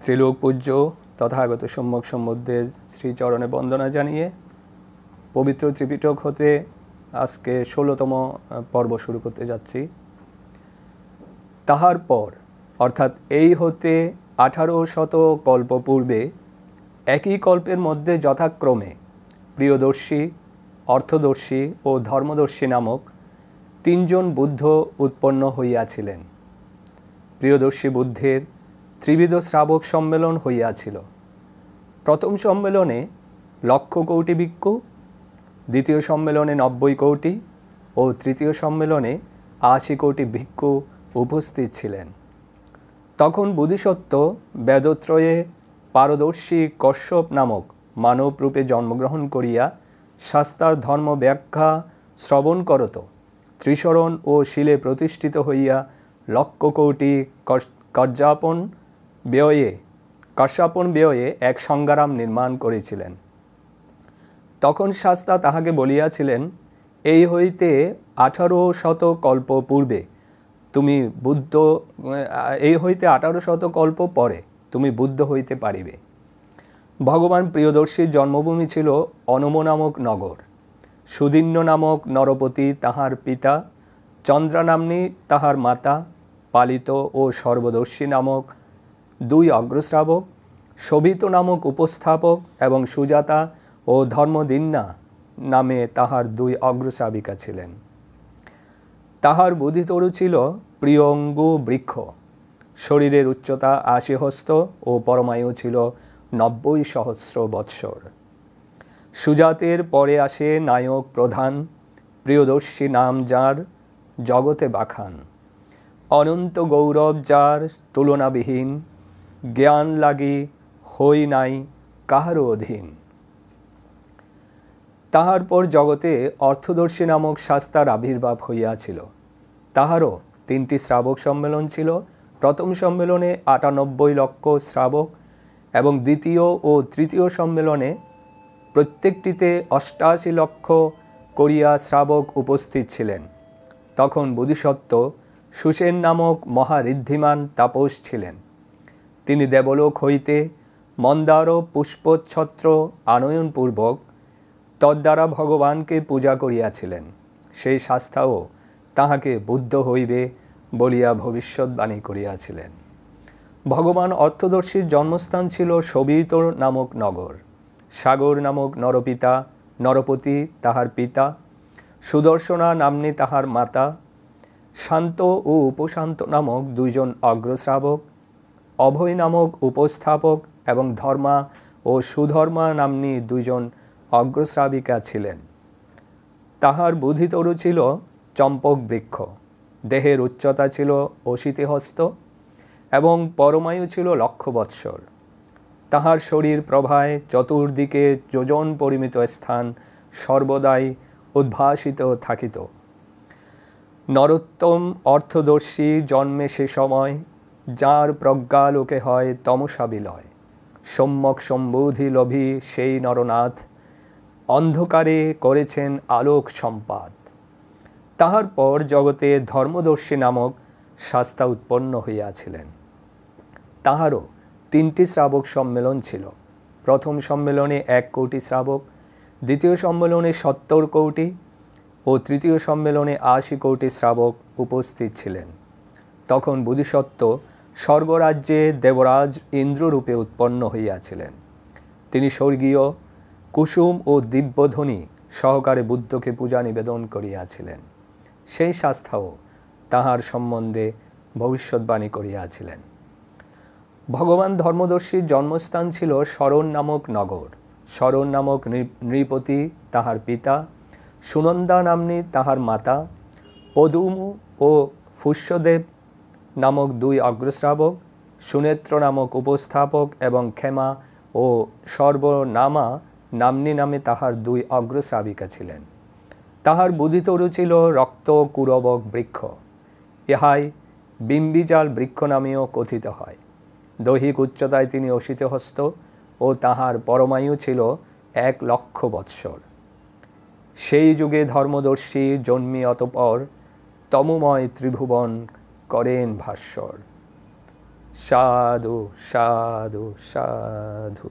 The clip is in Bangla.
ত্রিলোক পূজ্য তথাগত সম্যক সম্বুদ্ধের শ্রীচরণে বন্দনা জানিয়ে পবিত্র ত্রিপিটক হতে আজকে 16তম পর্ব শুরু করতে যাচ্ছি। তাহার পর অর্থাৎ এই হতে 1800 কল্প পূর্বে একই কল্পের মধ্যে যথাক্রমে প্রিয়দর্শী, অর্থদর্শী ও ধর্মদর্শী নামক তিনজন বুদ্ধ উৎপন্ন হইয়াছিলেন। প্রিয়দর্শী বুদ্ধের ত্রিবিধ শ্রাবক সম্মেলন হইয়াছিল। প্রথম সম্মেলনে 1,00,000 কোটি ভিক্ষু, দ্বিতীয় সম্মেলনে 90 কোটি ও তৃতীয় সম্মেলনে 80 কোটি ভিক্ষু উপস্থিত ছিলেন। তখন বোধিসত্ত্ব বেদত্রয়ে পারদর্শী কশ্যপ নামক মানব রূপে জন্মগ্রহণ করিয়া শাস্ত্রার ধর্ম ব্যাখ্যা শ্রবণ করত। ত্রিশরণ ও শিলে প্রতিষ্ঠিত হইয়া 1,00,000 কোটি কাশ্যপন ব্যয়ে এক সংগ্রাম নির্মাণ করেছিলেন। তখন শাস্ত্রা তাহাকে বলিয়াছিলেন, এই হইতে 1800 কল্প পূর্বে তুমি বুদ্ধ, এই হইতে 1800 কল্প পরে তুমি বুদ্ধ হইতে পারিবে। ভগবান প্রিয়দর্শীর জন্মভূমি ছিল অনম নামক নগর। সুদিন্য নামক নরপতি তাহার পিতা, চন্দ্রা নাম্নী তাহার মাতা, পালিত ও সর্বদর্শী নামক 2 অগ্রশ্রাবক, শোভিত নামক উপস্থাপক এবং সুজাতা ও ধর্মদিন্না নামে তাহার 2 অগ্রশ্রাবিকা ছিলেন। তাহার বোধিতরু ছিল প্রিয়ঙ্গু বৃক্ষ। শরীরের উচ্চতা 80 হস্ত ও পরমায়ু ছিল 90 সহস্র বৎসর। সুজাতের পরে আসে নায়ক প্রধান, প্রিয়দর্শী নাম যার জগতে বাখান। অনন্ত গৌরব যার তুলনাবিহীন, জ্ঞান লাগি হই নাই কাহারও অধীন। তাহার পর জগতে অর্থদর্শী নামক শাস্ত্রার আবির্ভাব হইয়াছিল। তাহারও 3টি শ্রাবক সম্মেলন ছিল। প্রথম সম্মেলনে 98 লক্ষ শ্রাবক এবং দ্বিতীয় ও তৃতীয় সম্মেলনে প্রত্যেকটিতে 88 লক্ষ করিয়া শ্রাবক উপস্থিত ছিলেন। তখন বোধিসত্ত্ব সুসেন নামক মহাঋদ্ধিমান তাপস ছিলেন। তিনি দেবলোক হইতে মন্দার পুষ্পচ্ছত্র আনয়নপূর্বক তদ্বারা ভগবানকে পূজা করিয়াছিলেন। সেই শাস্ত্রাও তাহাকে বুদ্ধ হইবে বলিয়া ভবিষ্যৎবাণী করিয়াছিলেন। ভগবান অর্থদর্শীর জন্মস্থান ছিল শোভিত নামক নগর। সাগর নামক নরপতি তাহার পিতা, সুদর্শনা নাম্নী তাহার মাতা, শান্ত ও উপশান্ত নামক 2 জন অগ্রশ্রাবক, অভয় নামক উপস্থাপক এবং ধর্মা ও সুধর্মা নাম্নী 2 জন অগ্রশ্রাবিকা ছিলেন। তাহার বোধিতরু ছিল চম্পক বৃক্ষ। দেহের উচ্চতা ছিল 80 হস্ত এবং পরমায়ু ছিল 1,00,000 বৎসর। তাহার শরীর প্রভায় চতুর্দিকে যোজন পরিমিত স্থান সর্বদাই উদ্ভাসিত থাকিত। নরোত্তম অর্থদর্শী জন্মে সে সময়, যার প্রজ্ঞালোকে হয় তমসা বিলয়। সম্যক সম্বোধি লোভী সেই নরনাথ, অন্ধকারে করেছেন আলোক সম্পাদ। তাহার পর জগতে ধর্মদর্শী নামক শাস্ত্রা উৎপন্ন হইয়াছিলেন। তাহারও 3টি শ্রাবক সম্মেলন ছিল। প্রথম সম্মেলনে 1 কোটি শ্রাবক, দ্বিতীয় সম্মেলনে 70 কোটি ও তৃতীয় সম্মেলনে 80 কোটি শ্রাবক উপস্থিত ছিলেন। তখন বোধিসত্ত্ব স্বর্গরাজ্যে দেবরাজ ইন্দ্ররূপে উৎপন্ন হইয়াছিলেন। তিনি স্বর্গীয় কুসুম ও দিব্যধ্বনি সহকারে বুদ্ধকে পূজা নিবেদন করিয়াছিলেন। সেই শাস্ত্রাও তাহার সম্বন্ধে ভবিষ্যৎবাণী করিয়াছিলেন। ভগবান ধর্মদর্শীর জন্মস্থান ছিল শরণ নামক নগর। শরণ নামক নৃপতি তাহার পিতা, সুনন্দা নাম্নী তাহার মাতা, পদুম ও ফুষ্যদেব নামক 2 অগ্রশ্রাবক, সুনেত্র নামক উপস্থাপক এবং ক্ষেমা ও সর্বনামা নাম্নী নামে তাহার 2 অগ্রশ্রাবিকা ছিলেন। তাহার বোধিতরু ছিল রক্ত কুরবক বৃক্ষ। ইহাই বিম্বিজাল বৃক্ষ নামেও কথিত হয়। দৈহিক উচ্চতায় তিনি 80 হস্ত ও তাহার পরমায়ু ছিল 1,00,000 বৎসর। সেই যুগে ধর্মদর্শী জন্মি অতঃপর তমময় ত্রিভুবন করেন ভাস্বর। সাধু সাধু সাধু।